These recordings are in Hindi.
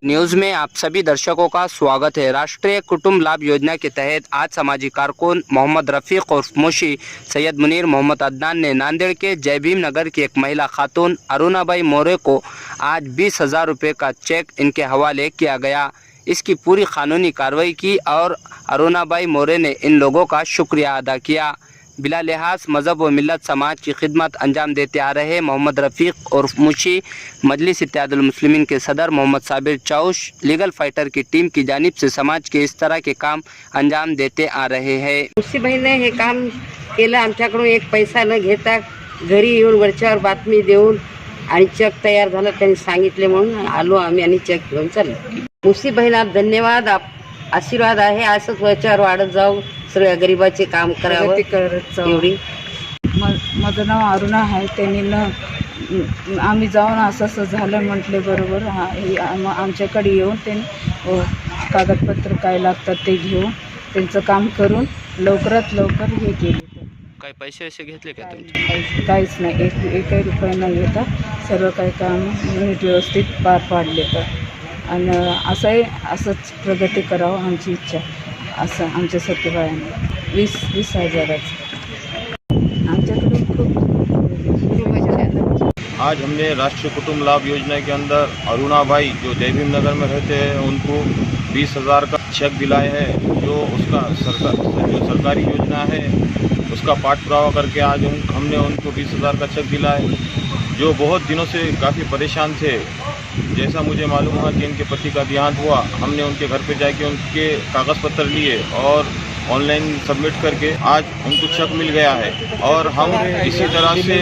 न्यूज़ में आप सभी दर्शकों का स्वागत है। राष्ट्रीय कुटुंब लाभ योजना के तहत आज सामाजिक कारकुन मोहम्मद रफ़ीक और मुशी सैयद मुनीर मोहम्मद अदनान ने नांदेड़ के जय भीम नगर की एक महिला खातून अरुणाबाई मोरे को आज 20,000 रुपये का चेक इनके हवाले किया गया। इसकी पूरी कानूनी कार्रवाई की और अरुणाबाई मोरे ने इन लोगों का शुक्रिया अदा किया। बिला लिहाज मज़हब व मिलत समाज की खिदमत अंजाम देते आ रहे मोहम्मद रफ़ीक और मुशी मजलिस इत्तेहादुल मुस्लिमीन के सदर मोहम्मद साबिर चौश लीगल फाइटर की टीम की जानिब से समाज के इस तरह के काम अंजाम देते आ रहे हैं। मुसीबाईने हे काम केलं, आमच्याकडून एक पैसा न घेता घरी येऊन वरच्यावर बातमी देऊन आणि चेक तयार झालं त्यांनी सांगितले म्हणून आलो आम्ही आणि चेक घेऊन चाललो। मुसीबाईला धन्यवाद, आशीर्वाद आहे, असंच वरच्यावर वाढत जाऊ, सगळ्या गरिबाचे काम करावं एवढी। माझं नाव अरुणा आहे। त्यांनी न आम्ही जाऊन असं झालं म्हटले बरोबर आमच्याकडे येऊन त्यांनी कागदपत्र काय लागतात ते घेऊन त्यांचं काम करून लवकरात लवकर हे केले। काय पैसे वैसे घेतले का तुमचे? काहीच नाही, एकही रुपया न घेता सर्व काही काम नीट व्यवस्थित पार पाडले आणि असंच प्रगती करावं आमची इच्छा, असं आमच्या सत्यबाईंनी 20,000 आमच्याकडे खूप। आज हमने राष्ट्रीय कुटुंब लाभ योजना के अंदर अरुणाबाई जो जय भीम नगर में रहते हैं उनको 20,000 का चेक दिलाए हैं। जो उसका जो सरकारी योजना है उसका पाठ पुरावा करके आज हमने उनको 20,000 का चेक दिला है। जो बहुत दिनों से काफ़ी परेशान थे, जैसा मुझे मालूम हुआ कि इनके पति का देहांत हुआ, हमने उनके घर पे जाके उनके कागज़ पत्र लिए और ऑनलाइन सबमिट करके आज उनको चेक मिल गया है। और हम इसी तरह से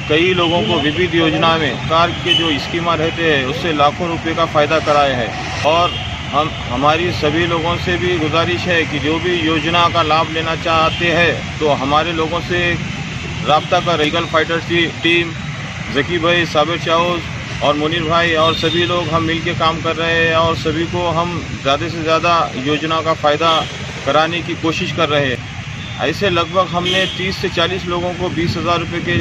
कई लोगों को विविध योजना में सरकार के जो स्कीमा रहते हैं उससे लाखों रुपए का फ़ायदा कराए हैं। और हमारी सभी लोगों से भी गुजारिश है कि जो भी योजना का लाभ लेना चाहते हैं तो हमारे लोगों से रब्ता कर। लीगल फाइटर्स की टीम जकी भाई, साबिर चौस और मुनीर भाई और सभी लोग हम मिल के काम कर रहे हैं और सभी को हम ज़्यादा से ज़्यादा योजना का फ़ायदा कराने की कोशिश कर रहे हैं। ऐसे लगभग हमने 30 से 40 लोगों को 20,000 रुपये के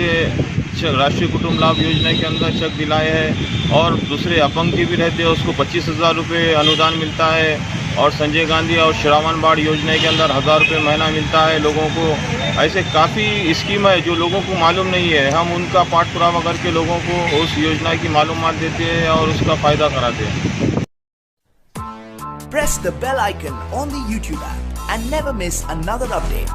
राष्ट्रीय कुटुंब लाभ योजना के अंदर चेक दिलाए हैं। और दूसरे अपंग भी रहते हैं उसको 25,000 रुपये अनुदान मिलता है। और संजय गांधी और श्रावण बाढ़ योजना के अंदर 1,000 रुपये महीना मिलता है लोगों को। ऐसे काफ़ी स्कीम है जो लोगों को मालूम नहीं है, हम उनका पाठ पुरावा करके लोगों को उस योजना की मालूमात देते हैं और उसका फ़ायदा कराते हैं। Press the bell icon on the YouTube app and never miss another update.